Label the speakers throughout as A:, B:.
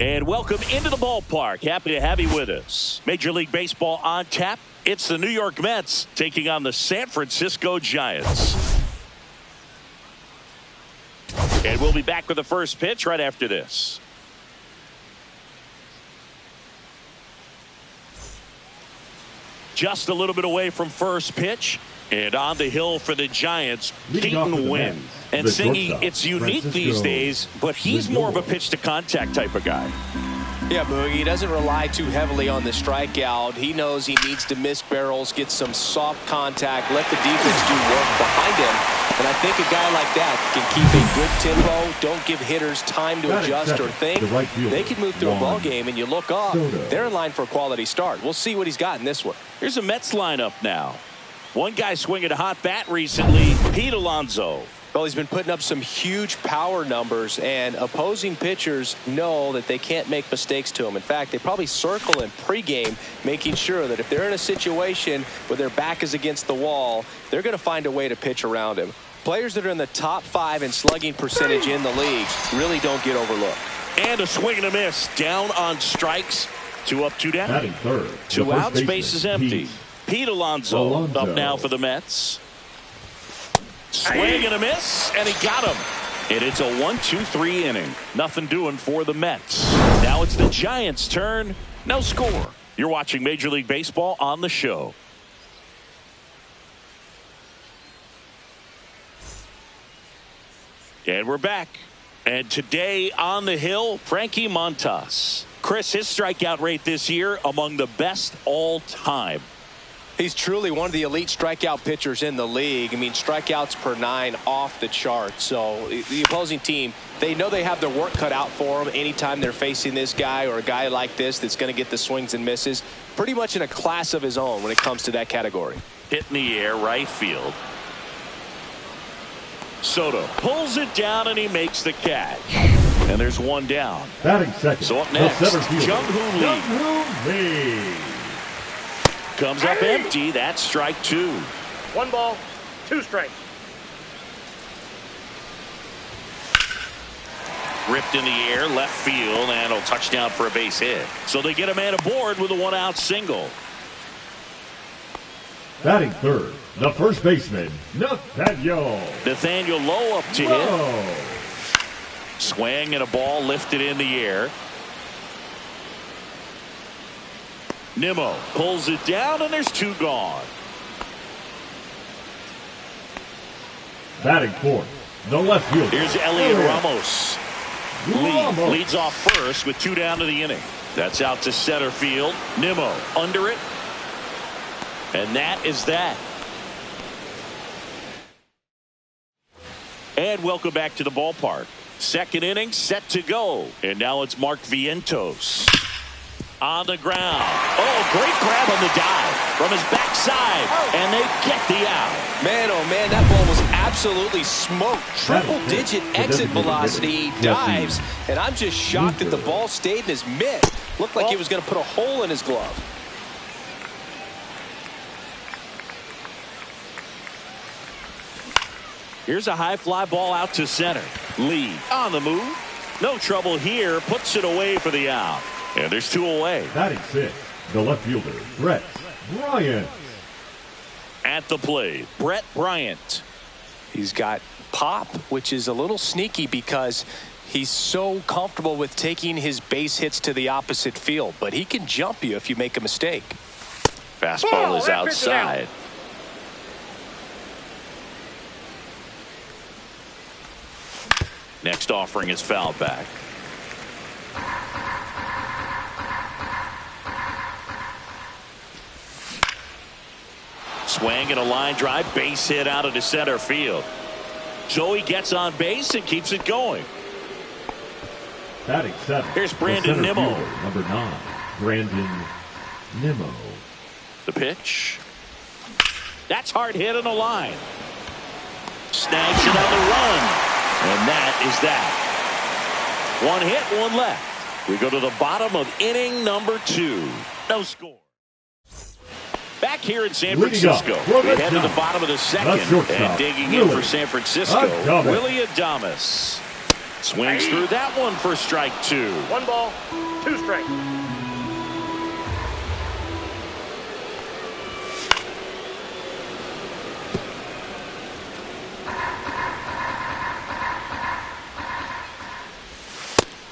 A: And welcome into the ballpark. Happy to have you with us. Major League Baseball on tap. It's the New York Mets taking on the San Francisco Giants. And we'll be back with the first pitch right after this. Just a little bit away from first pitch. And on the hill for the Giants, Peyton Wynn. And Singy, it's unique these days, but he's more of a pitch-to-contact type of guy.
B: Yeah, Boogie, he doesn't rely too heavily on the strikeout. He knows he needs to miss barrels, get some soft contact, let the defense do work behind him. And I think a guy like that can keep a good tempo, don't give hitters time to adjust or think. They can move through a ball game, and you look up, they're in line for a quality start. We'll see what he's got in this one.
A: Here's a Mets lineup now. One guy swinging a hot bat recently, Pete Alonso.
B: Well, he's been putting up some huge power numbers, and opposing pitchers know that they can't make mistakes to him. In fact, they probably circle him pregame, making sure that if they're in a situation where their back is against the wall, they're going to find a way to pitch around him. Players that are in the top 5 in slugging percentage in the league really don't get overlooked.
A: And a swing and a miss. Down on strikes. 2 up, 2 down.
C: Batting third.
A: 2 out, space is empty. Pete Alonso up now for the Mets. Swing and a miss, and he got him. And it's a 1-2-3 inning. Nothing doing for the Mets. Now it's the Giants' turn. No score. You're watching Major League Baseball on the show. And we're back. And today on the hill, Frankie Montas. Chris, his strikeout rate this year among the best all time.
B: He's truly one of the elite strikeout pitchers in the league. I mean, strikeouts per 9 off the chart. So the opposing team, they know they have their work cut out for them anytime they're facing this guy or a guy like this that's going to get the swings and misses. Pretty much in a class of his own when it comes to that category.
A: Hit in the air, right field. Soto pulls it down and he makes the catch. And there's one down.
C: Batting second.
A: So up next, Jung-Hoo Lee. Comes up empty. That's strike 2.
D: 1 ball, 2 strikes.
A: Ripped in the air, left field, and a touchdown for a base hit. So they get a man aboard with a 1-out single.
C: Batting third, the first baseman, Nathaniel
A: Lowe up to hit. Swing and a ball lifted in the air. Nimmo pulls it down, and there's 2 gone.
C: Batting fourth, the left fielder.
A: Here's Elliot Ramos. Lee leads off first with 2 down to the inning. That's out to center field. Nimmo under it. And that is that. And welcome back to the ballpark. Second inning set to go. And now it's Mark Vientos. On the ground. Oh, great grab on the dive from his backside. And they get the out.
B: Man, oh man, that ball was absolutely smoked. Triple-digit exit velocity. He dives, and I'm just shocked that the ball stayed in his mitt. Looked like he was going to put a hole in his glove.
A: Here's a high fly ball out to center. Lee on the move. No trouble here. Puts it away for the out. And there's 2 away.
C: Batting sixth, the left fielder, Brett Bryant.
A: At the plate, Brett Bryant.
B: He's got pop, which is a little sneaky because he's so comfortable with taking his base hits to the opposite field. But he can jump you if you make a mistake.
A: Fastball is outside. Next offering is foul back. Swing and a line drive, base hit out of the center field. So he gets on base and keeps it going.
C: Batting seventh.
A: Here's Brandon Nimmo.
C: Fielder, number 9, Brandon Nimmo.
A: The pitch. That's hard hit on the line. Snags it on the run. And that is that. 1 hit, 1 left. We go to the bottom of inning number 2. No score. Back here in San Francisco, we head to the bottom of the second, and digging in for San Francisco, Willie Adames. Swings through that one for strike 2.
D: 1 ball, 2 strikes.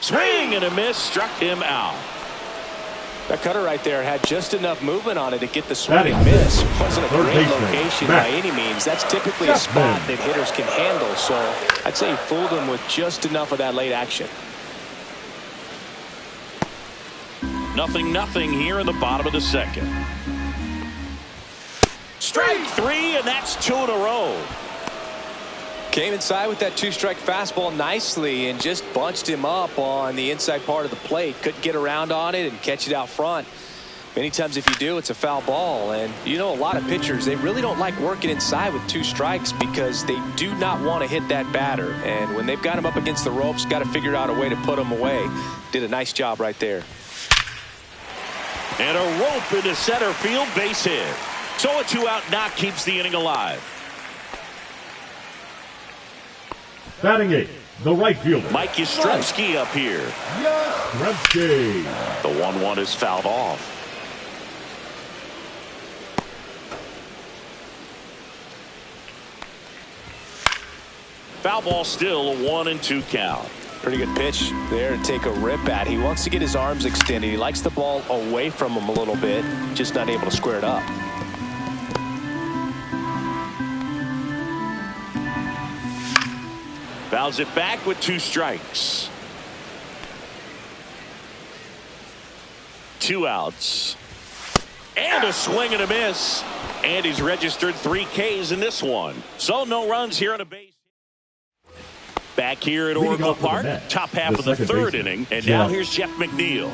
A: Swing and a miss, struck him out.
B: That cutter right there had just enough movement on it to get the swing and miss. Wasn't a great location by any means. That's typically a spot that hitters can handle. So I'd say he fooled him with just enough of that late action.
A: 0-0 here in the bottom of the second. Strike 3, and that's 2 in a row.
B: Came inside with that 2-strike fastball nicely and just bunched him up on the inside part of the plate. Couldn't get around on it and catch it out front. Many times if you do, it's a foul ball. And you know, a lot of pitchers, they really don't like working inside with 2 strikes because they do not want to hit that batter. And when they've got him up against the ropes, got to figure out a way to put him away. Did a nice job right there.
A: And a rope into center field, base hit. So a 2-out knock keeps the inning alive.
C: Batting 8, the right fielder,
A: Mike Yastrzemski up here.
C: Yastrzemski.
A: The 1-1 is fouled off. Foul ball, still a 1-2 count.
B: Pretty good pitch there to take a rip at. He wants to get his arms extended. He likes the ball away from him a little bit, just not able to square it up.
A: Fouls it back with 2 strikes. 2 outs. And a swing and a miss. And he's registered 3 Ks in this one. So no runs here on a base. Back here at Oracle Park, top half of the 3rd inning. And now here's Jeff McNeil.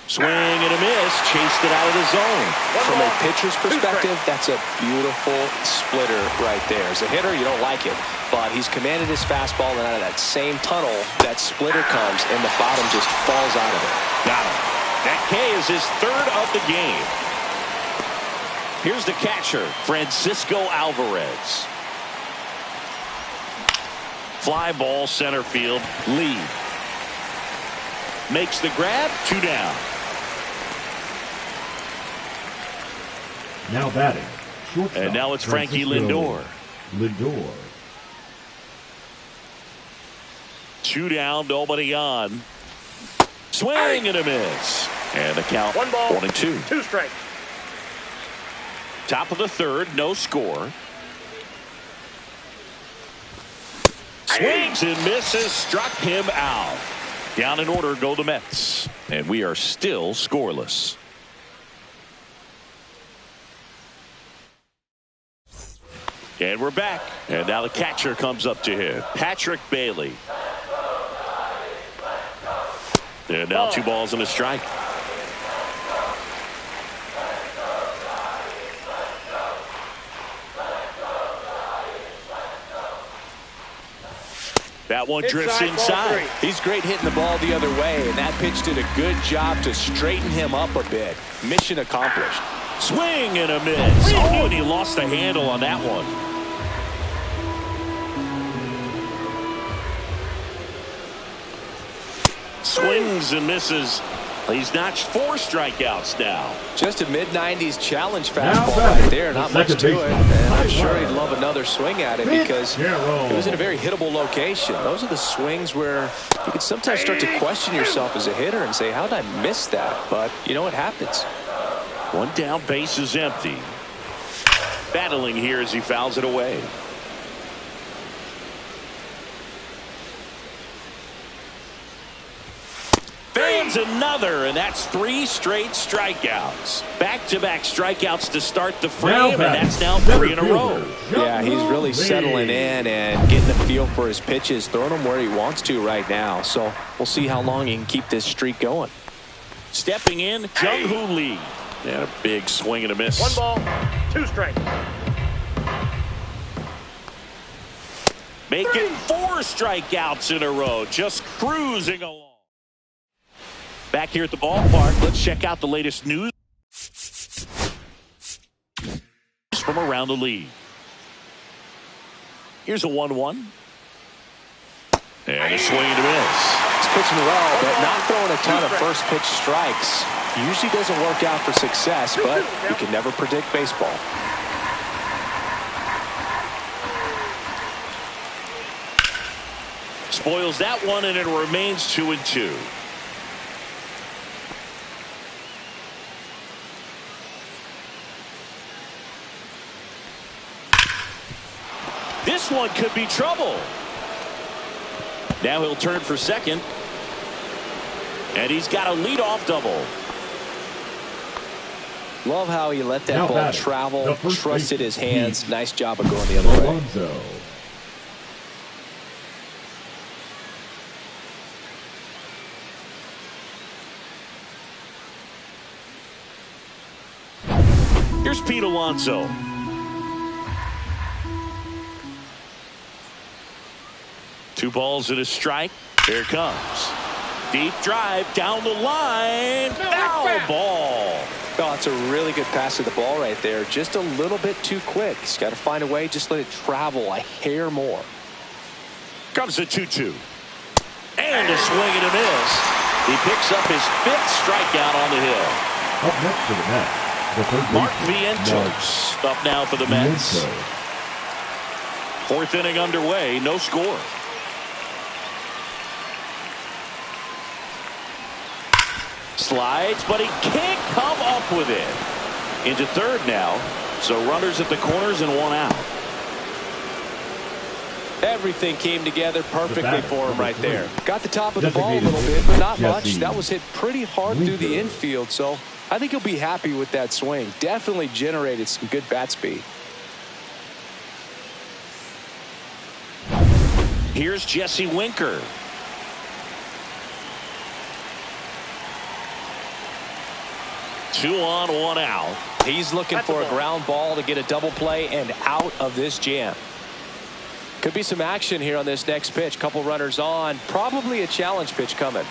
A: Swing and a miss, chased it out of the zone.
B: From a pitcher's perspective, that's a beautiful splitter right there. As a hitter, you don't like it, but he's commanded his fastball, and out of that same tunnel, that splitter comes, and the bottom just falls out of it.
A: Got him. That K is his 3rd of the game. Here's the catcher, Francisco Alvarez. Fly ball, center field, lead. Makes the grab, 2 down.
C: Now batting, shortstop,
A: and now it's Frankie Lindor. 2 down, nobody on. Swing and a miss. And the count,
D: 1 ball,
A: 1-2.
D: 2 strikes.
A: Top of the 3rd, no score. Swings and misses, struck him out. Down in order go the Mets. And we are still scoreless. And we're back. And now the catcher comes up to him, Patrick Bailey. And now 2 balls and a strike. That one drifts inside.
B: He's great hitting the ball the other way, and that pitch did a good job to straighten him up a bit. Mission accomplished.
A: Swing and a miss. Oh, and he lost the handle on that one. Swings and misses. He's notched 4 strikeouts now.
B: Just a mid-90s challenge fastball right there. Not much to it. And I'm sure he'd love another swing at it because it was in a very hittable location. Those are the swings where you can sometimes start to question yourself as a hitter and say, how did I miss that? But, you know, it happens.
A: 1 down, base is empty. Battling here as he fouls it away. Fans another, and that's 3 straight strikeouts. Back-to-back strikeouts to start the frame, and that's now 3 in a row.
B: Yeah, he's really settling in and getting the feel for his pitches, throwing them where he wants to right now. So we'll see how long he can keep this streak going.
A: Stepping in, Jung-Hoo Lee. And a big swing and a miss.
D: 1 ball, 2 strikes.
A: Making 4 strikeouts in a row, just cruising along. Back here at the ballpark, let's check out the latest news from around the league. Here's a 1-1. And a swing and a miss.
B: He's pitching well, but not throwing a ton of first pitch strikes. Usually doesn't work out for success, but you can never predict baseball.
A: Spoils that one, and it remains 2-2. This one could be trouble. Now he'll turn for second. And he's got a leadoff double.
B: Love how he let that
C: Now
B: ball
C: batting,
B: travel,
C: the
B: trusted his hands.
C: Heat.
B: Nice job of going the other way.
C: Alonso.
A: Here's Pete Alonso. Two balls and a strike. Here it comes. Deep drive down the line. Foul ball.
B: Oh, it's a really good pass to the ball right there. Just a little bit too quick. He's got to find a way. Just let it travel a hair more.
A: Comes a 2-2. And a swing and a miss. He picks up his 5th strikeout on the hill.
C: Up next for the Mets, the third
A: Mark
C: baseman,
A: Vientos up now for the Mets.
C: Vientos.
A: 4th inning underway. No score. Slides, but he can't come up with it. Into third now. So runners at the corners and 1 out.
B: Everything came together perfectly for him right there. Got the top of the ball a
C: Designated
B: little bit, but not much.
C: Jesse
B: That was hit pretty hard through the
C: Winker.
B: infield, so I think he'll be happy with that swing. Definitely generated some good bat speed.
A: Here's Jesse Winker. Two on, 1 out.
B: He's looking for a ground ball to get a double play and out of this jam. Could be some action here on this next pitch. Couple runners on. Probably a challenge pitch coming.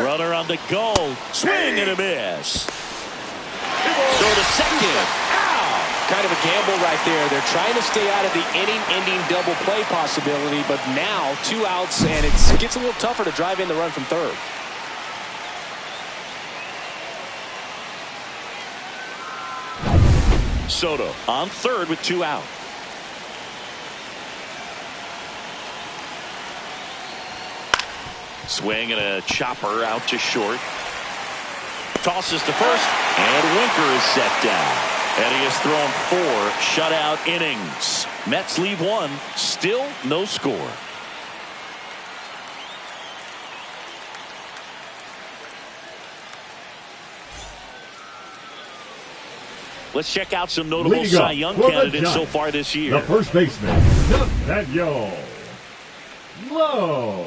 A: Runner on the go. Swing and a miss. Throw to second. Out.
B: Kind of a gamble right there. They're trying to stay out of the inning-ending double play possibility, but now 2 outs, and it gets a little tougher to drive in the run from third.
A: Soto on third with 2 out. Swing and a chopper out to short. Tosses to first, and Winker is set down. And he has thrown 4 shutout innings. Mets leave 1, still no score. Let's check out some notable
C: Leading
A: Cy
C: up
A: Young
C: for the
A: candidates so
C: Giants,
A: far this year.
C: The first baseman, Nathaniel Lowe.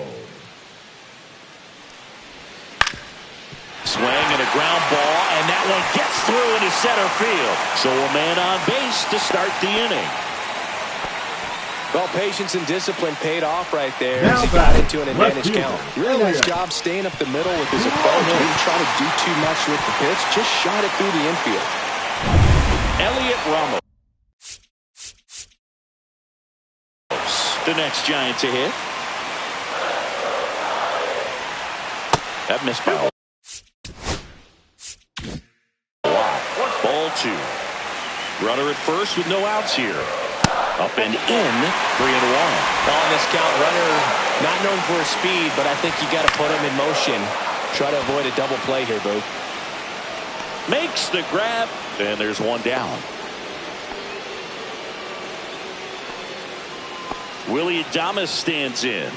A: Swing and a ground ball, and that one gets through into center field. So a man on base to start the inning.
B: Well, patience and discipline paid off right there
C: Now
B: as he got
C: batting,
B: into an
C: left
B: advantage
C: fielder,
B: count. Really nice
C: Elliott.
B: job staying up the middle with his opponent. Didn't try to do too much with the pitch. Just shot it through the infield.
A: Elliott Ramos. The next Giant to hit. That missed by a lot. Ball 2. Runner at first with no outs here. Up and in, 3-1.
B: On this count, runner not known for his speed, but I think you got to put him in motion. Try to avoid a double play here, Boo.
A: Makes the grab, and there's 1 down. Willie Adames stands in.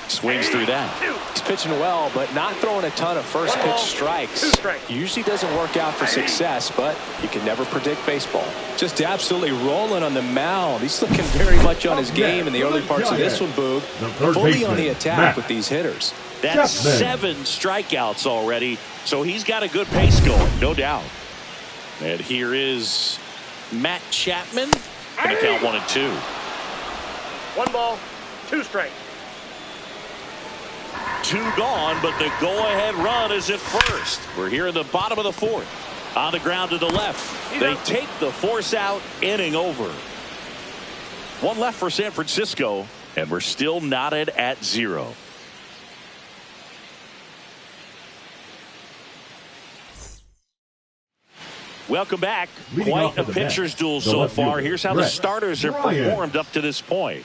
A: Swings through that.
B: He's pitching well, but not throwing a ton of first pitch strikes. Usually doesn't work out for success, but you can never predict baseball. Just absolutely rolling on the mound. He's looking very much on his game in the early parts of this one, Boog. Fully on the attack with these hitters.
A: That's 7 strikeouts already, so he's got a good pace going, no doubt. And here is Matt Chapman. Going to count 1 and 2.
D: 1 ball, 2 strikes.
A: 2 gone, but the go-ahead run is at first. We're here in the bottom of the 4th. On the ground to the left. They take the force out. Inning over. One left for San Francisco, and we're still knotted at 0. Welcome back. Quite a pitcher's duel so far. Here's how the starters have performed up to this point.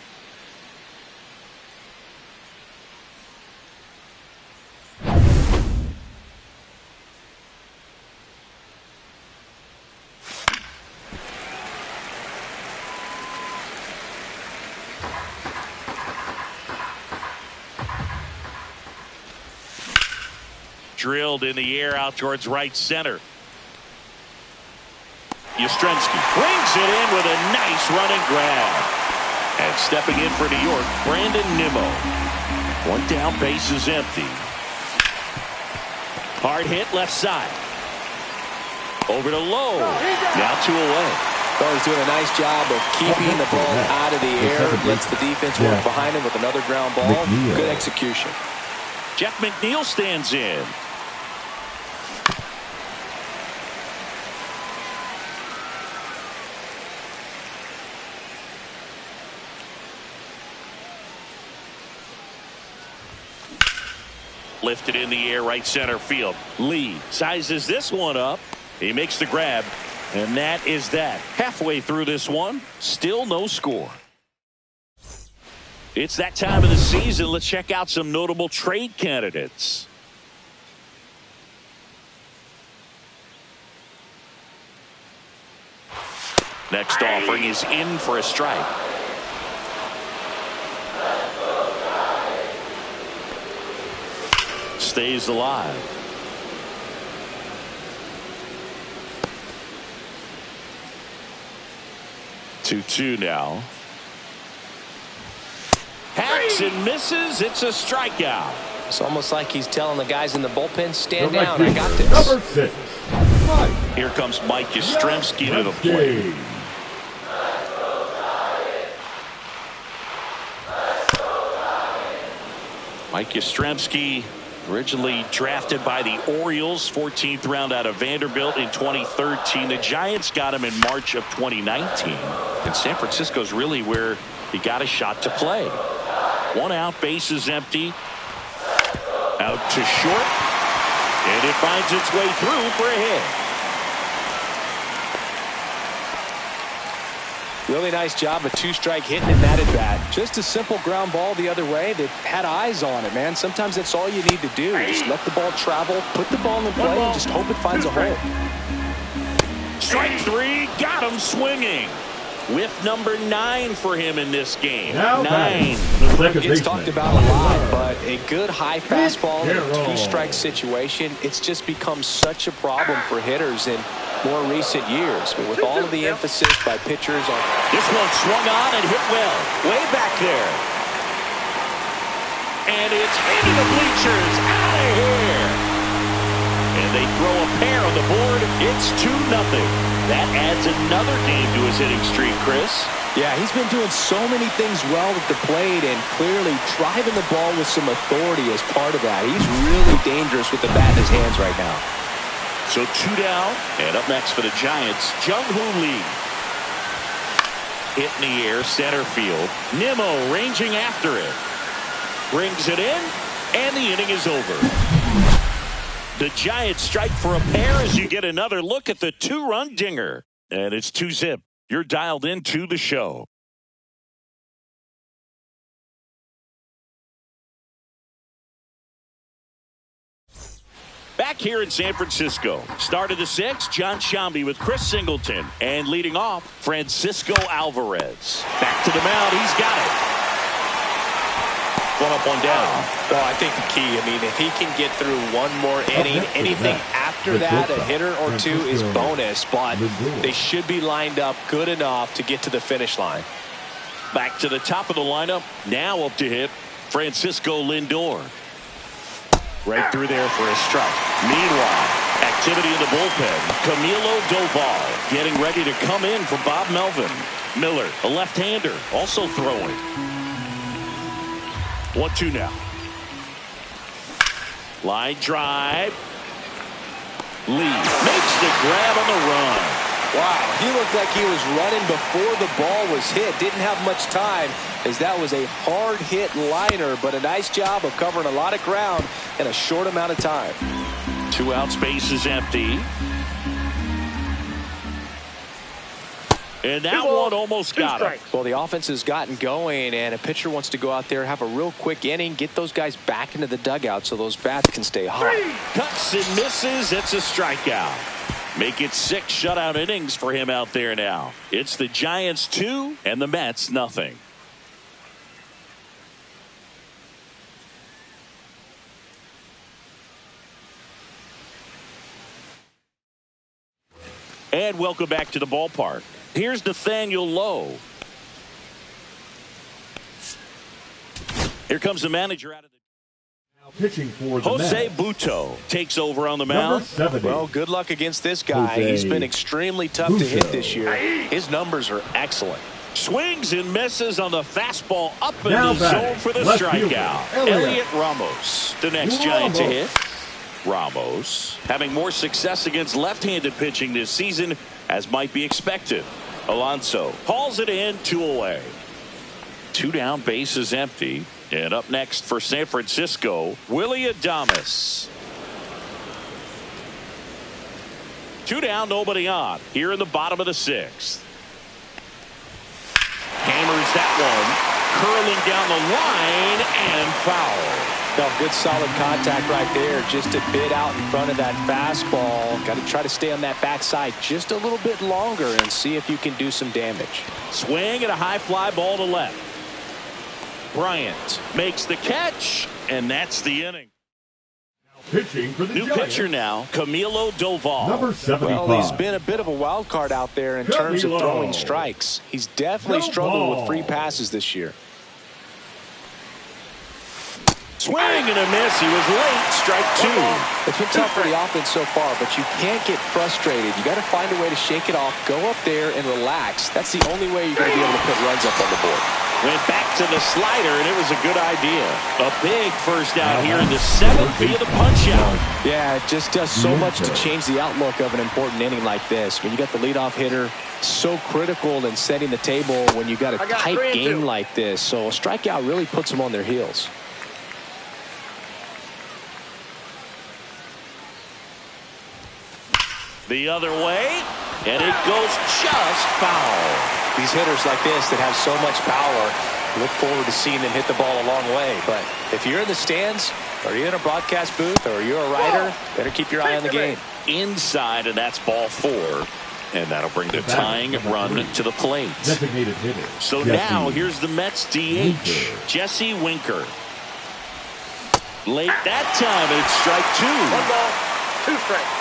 A: Drilled in the air out towards right center. Yastrzemski brings it in with a nice running grab. And stepping in for New York, Brandon Nimmo. One down, base is empty. Hard hit left side. Over to Lowe. Now 2 away.
B: Well, he's doing a nice job of keeping the ball out of the air. Lets the defense work behind him with another ground ball. Good execution.
A: Jeff McNeil stands in. Lifted in the air, right center field. Lee sizes this one up. He makes the grab, and that is that. Halfway through this one, still no score. It's that time of the season. Let's check out some notable trade candidates. Next offering is in for a strike. Stays alive. Two now. Hacks and misses. It's a strikeout.
B: It's almost like he's telling the guys in the bullpen, stand down, I got this.
C: Number 6.
A: Here comes Mike Yastrzemski to the plate. Mike Yastrzemski, originally drafted by the Orioles, 14th round out of Vanderbilt in 2013. The Giants got him in March of 2019. And San Francisco's really where he got a shot to play. One out, base is empty. Out to short. And it finds its way through for a hit.
B: Really nice job of 2-strike hitting in that at bat. Just a simple ground ball the other way that had eyes on it, man. Sometimes that's all you need to do. Just let the ball travel, put the ball in play, and just hope it finds a hole.
A: Strike 3, got him swinging. With number 9 for him in this game. 9.
B: It's talked about a lot, but a good high fastball in a 2-strike situation, it's just become such a problem for hitters in more recent years. But with all of the emphasis by pitchers on
A: this one swung on and hit well, way back there, and it's into the bleachers, out of here, and they throw a pair on the board. It's 2-0. That adds another game to his hitting streak, Chris.
B: Yeah, he's been doing so many things well at the plate and clearly driving the ball with some authority as part of that. He's really dangerous with the bat in his hands right now.
A: So 2 down, and up next for the Giants, Jung-Hoo Lee. Hit in the air, center field. Nimmo ranging after it. Brings it in, and the inning is over. The Giants strike for a pair as you get another look at the 2-run dinger. And it's 2-zip. You're dialed into the show. Back here in San Francisco. Start of the 6th, John Sciambi with Chris Singleton. And leading off, Francisco Alvarez. Back to the mound. He's got it. One up, one down.
B: Well, I think the key, I mean, if he can get through one more inning, anything after that, a hitter or two is bonus, but they should be lined up good enough to get to the finish line.
A: Back to the top of the lineup. Now up to hit Francisco Lindor. Right through there for a strike. Meanwhile, activity in the bullpen. Camilo Doval getting ready to come in for Bob Melvin. Miller, a left-hander, also throwing. 1-2 now. Line drive. Lee makes the grab on the run.
B: Wow, he looked like he was running before the ball was hit. Didn't have much time, as that was a hard hit liner, but a nice job of covering a lot of ground in a short amount of time.
A: 2 outs, base is empty. And that one almost got him.
B: Well, the offense has gotten going, and a pitcher wants to go out there, have a real quick inning, get those guys back into the dugout so those bats can stay hot.
A: Cuts and misses. It's a strikeout. Make it 6 shutout innings for him out there now. It's the Giants 2 and the Mets nothing. And welcome back to the ballpark. Here's Nathaniel Lowe. Here comes the manager out of the
C: pitching for the
A: Jose
C: Mets.
A: Buto takes over on the mound.
B: Well, good luck against this guy. He's been extremely tough to hit this year. His numbers are excellent.
A: Swings and misses on the fastball up in
C: Now
A: the
C: batting,
A: zone for the
C: left
A: strikeout.
C: fielder,
A: Elliot Ramos, the next Giant to hit. Ramos having more success against left-handed pitching this season, as might be expected. Alonso hauls it in, 2 away. 2 down, base is empty. And up next for San Francisco, Willie Adames. 2 down, nobody on. Here in the bottom of the 6th. Hammers that one. Curling down the line and foul.
B: No, good solid contact right there. Just a bit out in front of that fastball. Got to try to stay on that backside just a little bit longer and see if you can do some damage.
A: Swing and a high fly ball to left. Bryant makes the catch, and that's the inning.
C: Pitching for the
A: New
C: Giants.
A: pitcher now, Camilo Doval.
C: Number 75.
B: Well, he's been a bit of a wild card out there in terms of throwing strikes. He's definitely struggled with free passes this year.
A: Swing and a miss. He was late. Strike 2.
B: It's been tough for the offense so far, but you can't get frustrated. You got to find a way to shake it off, go up there and relax. That's the only way you're going to be able to put runs up on the board.
A: Went back to the slider, and it was a good idea. A big first out here in the 7th via the punch out.
B: Yeah, it just does so much to change the outlook of an important inning like this. When you got the leadoff hitter, so critical in setting the table when you got a tight game like this. So a strikeout really puts them on their heels.
A: The other way, and it goes just foul.
B: These hitters like this that have so much power, look forward to seeing them hit the ball a long way. But if you're in the stands, or you're in a broadcast booth, or you're a writer, better keep your eye on the game.
A: Inside, and that's ball 4. And that'll bring the tying run to the plate.
C: Designated hitter.
A: So now here's the Mets DH, Jesse Winker. Late that time, and it's strike 2.
D: 1 ball, 2 strikes.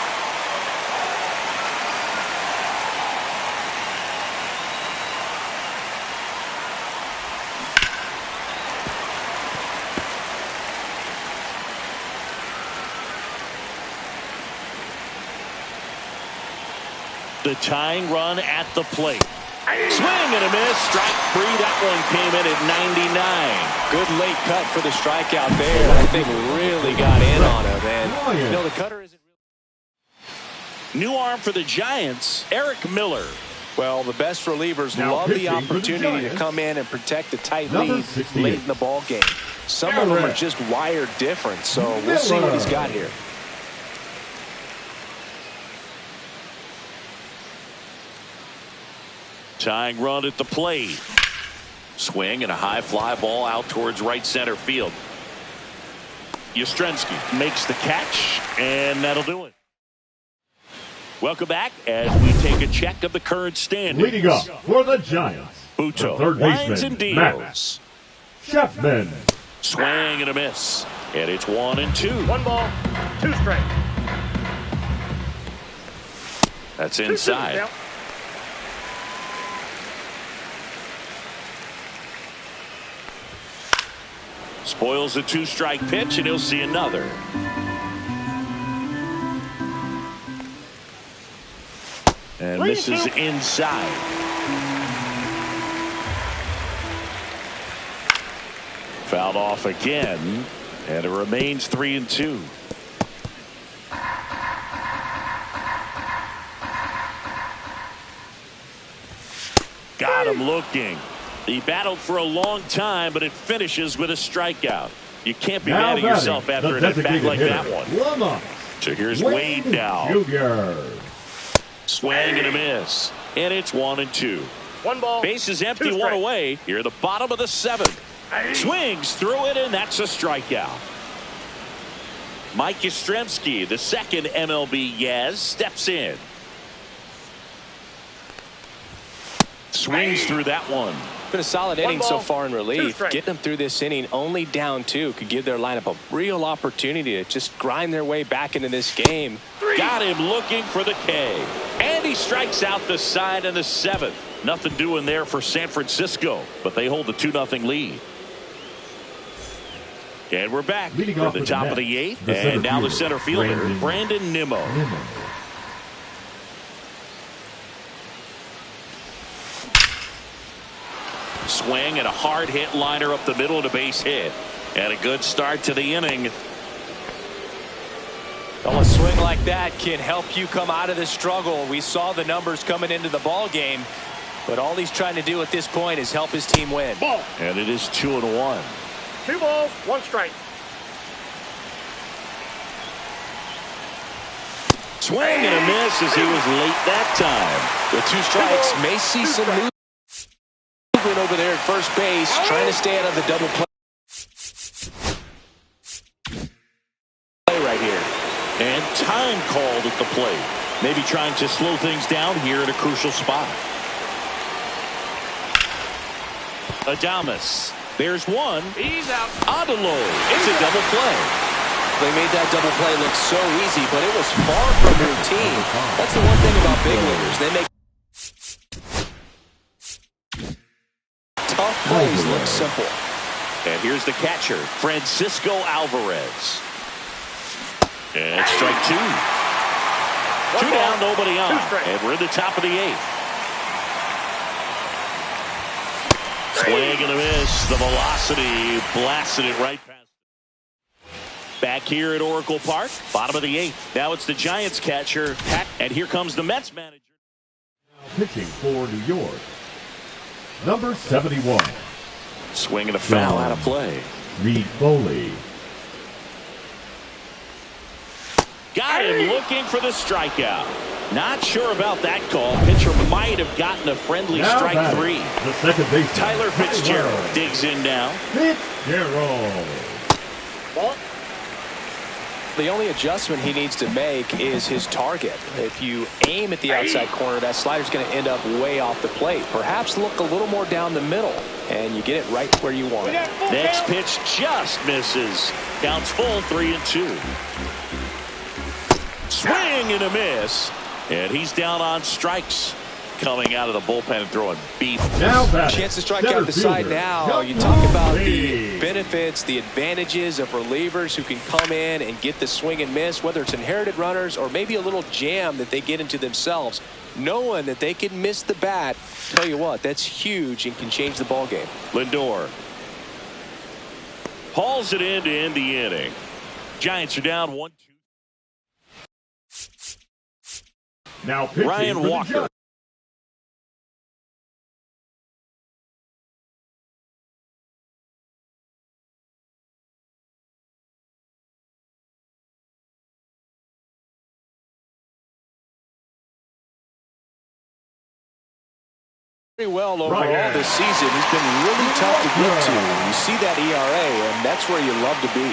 A: The tying run at the plate. Swing and a miss. Strike 3. That one came in at 99.
B: Good late cut for the strikeout there. I think really got in on him. And, you know, the cutter isn't really...
A: New arm for the Giants, Eric Miller.
B: Well, the best relievers love the opportunity to come in and protect a tight lead late in the ball game. Some of them are just wired different, so we'll see what he's got here.
A: Tying run at the plate. Swing and a high fly ball out towards right center field. Yastrzemski makes the catch, and that'll do it. Welcome back as we take a check of the current standings.
C: Leading up for the Giants,
A: Buto,
C: third
A: lines and
C: baseman,
A: deals.
C: Chapman.
A: Swing and a miss. And it's 1 and 2.
D: 1 ball, 2 strikes.
A: That's inside.
D: 2-2.
A: Spoils a 2-strike pitch, and he'll see another. And this is inside. Fouled off again, and it remains 3 and 2. Got him looking. He battled for a long time, but it finishes with a strikeout. You can't be mad at yourself after an at-bat like that one. So here's Wade now. Swing and a miss. And it's 1-2.
D: 1 ball.
A: Bases empty, 1 away. Here, the bottom of the 7th. Swings through it, and that's a strikeout. Mike Yastrzemski, the second MLB Yaz, steps in. Swings through that one.
B: Been a solid inning so far in relief.
D: 2
B: Getting them through this inning only down 2 could give their lineup a real opportunity to just grind their way back into this game.
A: Got him looking for the K. And he strikes out the side in the 7th. Nothing doing there for San Francisco, but they hold the 2-0 lead. And we're back to the top of the 8th. And now the center fielder, Brandon Nimmo. Swing and a hard hit liner up the middle and a base hit. And a good start to the inning.
B: Well, a swing like that can help you come out of the struggle. We saw the numbers coming into the ball game, but all he's trying to do at this point is help his team win.
D: Ball.
A: And it is 2-1.
D: 2 balls, 1 strike.
A: Swing and a miss as he was late that time.
B: With 2 strikes, may see some movement over there at first base, trying to stay out of the double play right here.
A: And time called at the plate. Maybe trying to slow things down here at a crucial spot. Adames. There's one.
D: He's out.
A: Adelo. It's a double play.
B: They made that double play look so easy, but it was far from routine. That's the one thing about big leaguers. They make tough plays look simple.
A: And here's the catcher, Francisco Alvarez. And strike 2. 2 down, nobody on. And we're in the top of the 8th. Swing and a miss. The velocity blasted it right past. Back here at Oracle Park, bottom of the 8th. Now it's the Giants catcher, and here comes the Mets manager.
C: Pitching for New York, number 71.
A: Swing and a foul out of play.
C: Reed Foley.
A: Got him looking for the strikeout. Not sure about that call. Pitcher might have gotten a friendly strike 3.
C: The second baseman,
A: Tyler Fitzgerald digs in now.
C: Fitzgerald.
D: Ball.
B: The only adjustment he needs to make is his target. If you aim at the outside corner, that slider's going to end up way off the plate. Perhaps look a little more down the middle, and you get it right where you want it.
A: Next pitch just misses. Counts full, 3-2. Swing and a miss. And he's down on strikes. Coming out of the bullpen and throwing beef.
B: Chance to strike out the side now. You talk about the benefits, the advantages of relievers who can come in and get the swing and miss, whether it's inherited runners or maybe a little jam that they get into themselves. Knowing that they can miss the bat, tell you what, that's huge and can change the ball game.
A: Lindor hauls it in to end the inning. Giants are down 1-2.
C: Now
A: Ryan Walker.
B: Very well overall this season. He's been really tough to get to. You see that ERA, and that's where you love to be.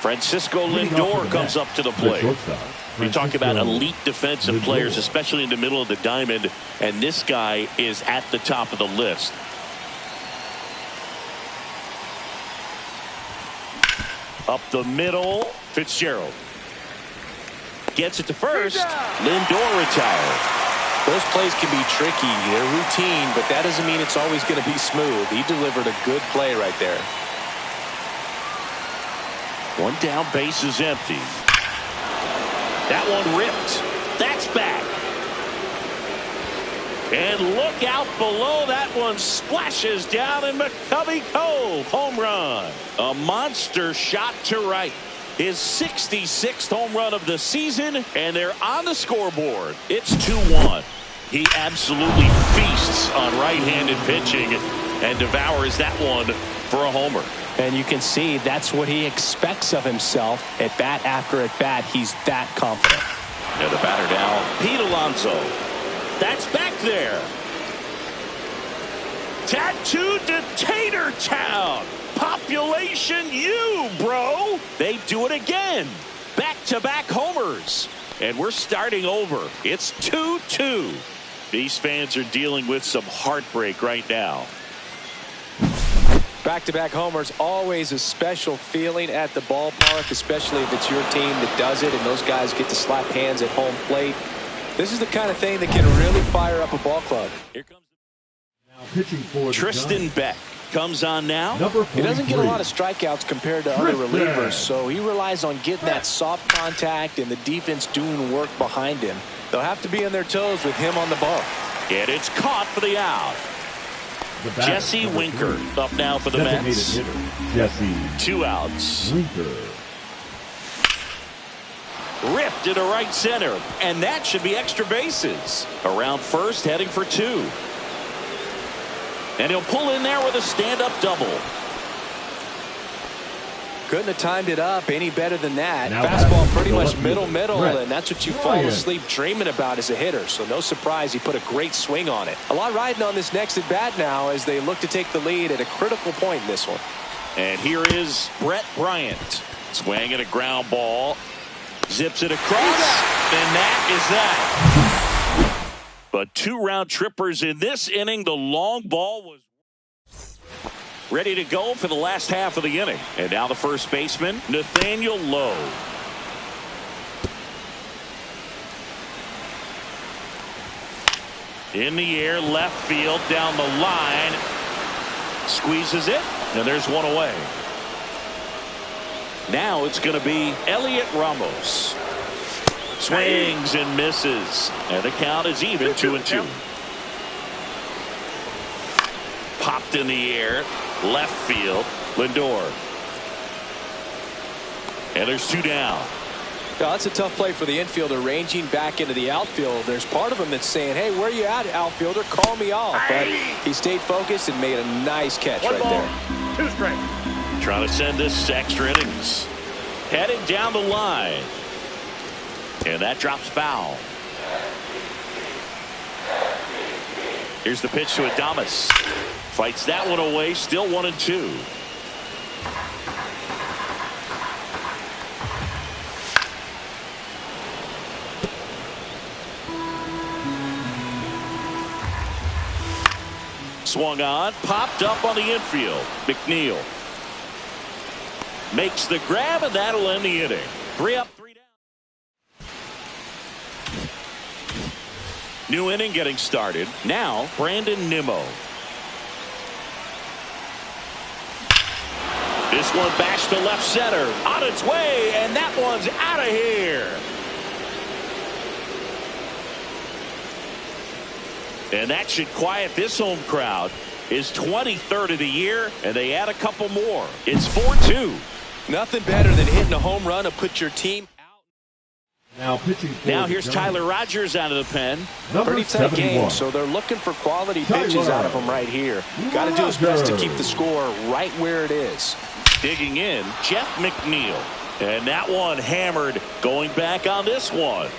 A: Francisco Lindor comes up to the plate. We talk about elite defensive players, especially in the middle of the diamond, and this guy is at the top of the list. Up the middle, Fitzgerald. Gets it to first. Lindor retired.
B: Those plays can be tricky. They're routine, but that doesn't mean it's always going to be smooth. He delivered a good play right there.
A: One down, base is empty. That one ripped. That's back. And look out below. That one splashes down in McCovey Cove. Home run. A monster shot to right. His 66th home run of the season, and they're on the scoreboard. It's 2-1. He absolutely feasts on right-handed pitching and devours that one for a homer.
B: And you can see that's what he expects of himself. At bat after at bat, he's that confident.
A: And the batter now, Pete Alonso. That's back there. Tattooed to Tater Town. Population you, bro. They do it again. Back-to-back homers. And we're starting over. It's 2-2. These fans are dealing with some heartbreak right now.
B: Back-to-back homers, always a special feeling at the ballpark, especially if it's your team that does it and those guys get to slap hands at home plate. This is the kind of thing that can really fire up a ball club.
A: Here comes
C: Now pitching for
A: Tristan Beck. Comes on now.
B: He doesn't get a lot of strikeouts compared to other relievers, so he relies on getting that soft contact and the defense doing work behind him. They'll have to be on their toes with him on the ball.
A: And it's caught for the out. Jesse Winker up now for the Mets.
C: Jesse
A: 2 outs.
C: Winker.
A: Ripped into right center, and that should be extra bases. Around first, heading for 2. And he'll pull in there with a stand-up double.
B: Couldn't have timed it up any better than that.
C: Now
B: fastball pretty
C: the
B: much
C: left
B: middle,
C: fielder,
B: and that's what you fall
C: Ryan.
B: asleep dreaming about as a hitter. So no surprise he put a great swing on it. A lot riding on this next at bat now as they look to take the lead at a critical point in this one.
A: And here is Brett Bryant. Swinging a ground ball. Zips it across. And that is that. But 2 round trippers in this inning. The long ball was ready to go for the last half of the inning. And now the first baseman, Nathaniel Lowe. In the air, left field, down the line. Squeezes it, and there's one away. Now it's going to be Elliot Ramos. Swings and misses. And the count is even 2-2. Popped in the air. Left field. Lindor. And there's 2 down.
B: Now, that's a tough play for the infielder ranging back into the outfield. There's part of him that's saying, hey, where you at, outfielder? Call me off. But he stayed focused and made a nice catch right there.
D: 2 straight.
A: Trying to send this to extra innings. Heading down the line. And that drops foul. Here's the pitch to Adames. Fights that one away. Still 1-2. Swung on. Popped up on the infield. McNeil makes the grab, and that'll end the inning. 3 up, 3 down. New inning getting started. Now Brandon Nimmo. This one bashed to left center. On its way, and that one's out of here. And that should quiet this home crowd. His 23rd of the year, and they add a couple more. It's 4-2.
B: Nothing better than hitting a home run to put your team out.
C: Now pitching for
A: Now here's Tyler Rogers out of the pen.
B: Pretty tight game, so they're looking for quality pitches out of him right here. Got to do his best to keep the score right where it is.
A: Digging in, Jeff McNeil. And that one hammered. Going back on this one.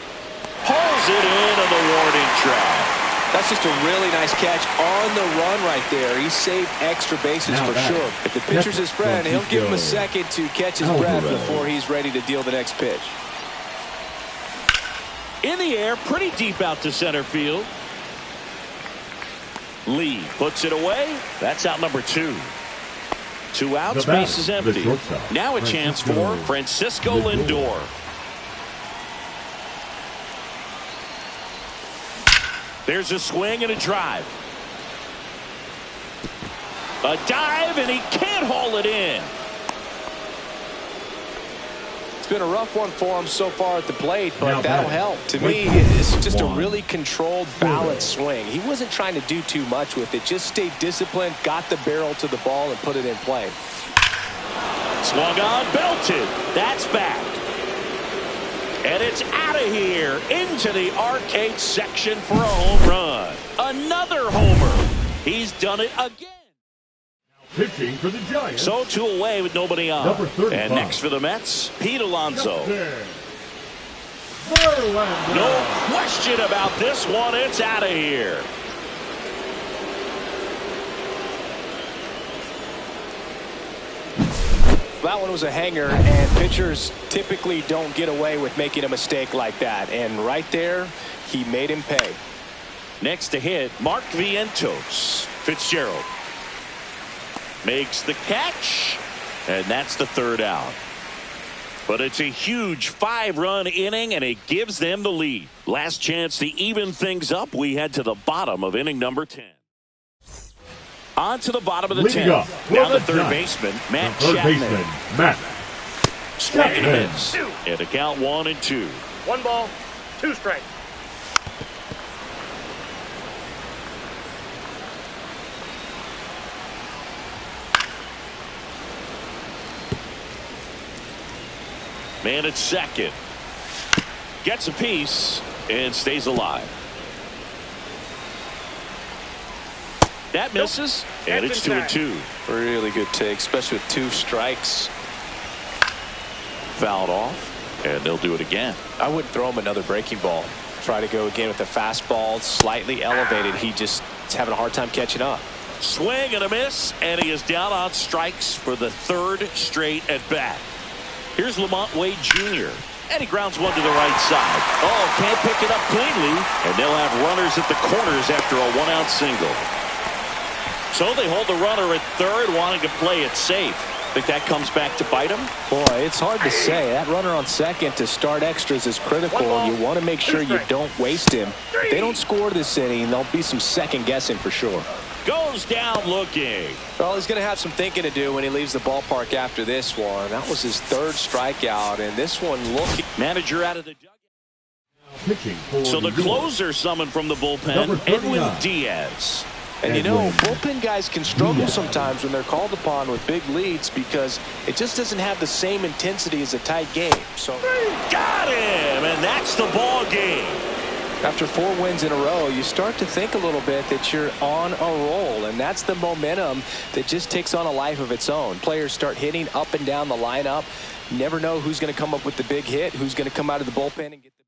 A: Pulls it into the warning track.
B: That's just a really nice catch on the run right there. He saved extra bases for sure. If the pitcher's his friend, he'll give him a second to catch his breath before he's ready to deal the next pitch.
A: In the air, pretty deep out to center field. Lee puts it away. That's out number 2. 2 outs, base is empty. Now a chance for Francisco Lindor. There's a swing and a drive. A dive, and he can't haul it in.
B: It's been a rough one for him so far at the plate, but that'll help. To me, it's just a really controlled, balanced swing. He wasn't trying to do too much with it. Just stayed disciplined, got the barrel to the ball, and put it in play.
A: Swung on, belted. That's back. And it's out of here into the arcade section for a home run. Another homer. He's done it again.
C: Pitching for the Giants.
A: So 2 away with nobody on.
C: Number 35.
A: And next for the Mets, Pete Alonso.
C: Verlander.
A: No question about this one. It's out of here.
B: That one was a hanger, and pitchers typically don't get away with making a mistake like that. And right there, he made him pay.
A: Next to hit, Mark Vientos. Fitzgerald makes the catch, and that's the 3rd out. But it's a huge 5-run inning, and it gives them the lead. Last chance to even things up. We head to the bottom of inning number 10. On to the bottom of the 10th. Now the third baseman, Matt Chapman. Swing and a miss. And a count 1-2.
D: 1 ball, 2 strikes.
A: Man at second. Gets a piece and stays alive. That misses, and it's 2-2.
B: Really good take, especially with 2 strikes.
A: Fouled off, and they'll do it again.
B: I wouldn't throw him another breaking ball. Try to go again with the fastball, slightly elevated. He just is having a hard time catching up.
A: Swing and a miss, and he is down on strikes for the 3rd straight at bat. Here's Lamont Wade Jr. And he grounds one to the right side. Oh, can't pick it up cleanly, and they'll have runners at the corners after a 1-out single. So they hold the runner at 3rd, wanting to play it safe. Think that comes back to bite him?
B: Boy, it's hard to say. That runner on second to start extras is critical, and you want to make sure you don't waste him. If they don't score this inning, there'll be some second guessing for sure.
A: Goes down looking.
B: Well, he's going to have some thinking to do when he leaves the ballpark after this one. That was his 3rd strikeout, and this one looking.
A: Manager out of the dugout.
C: Pitching for
A: So the closer summoned from the bullpen, Edwin Diaz.
B: And you know, bullpen guys can struggle sometimes when they're called upon with big leads because it just doesn't have the same intensity as a tight game. So
A: got him, and that's the ball game.
B: After 4 wins in a row, you start to think a little bit that you're on a roll, and that's the momentum that just takes on a life of its own. Players start hitting up and down the lineup. You never know who's going to come up with the big hit, who's going to come out of the bullpen and get the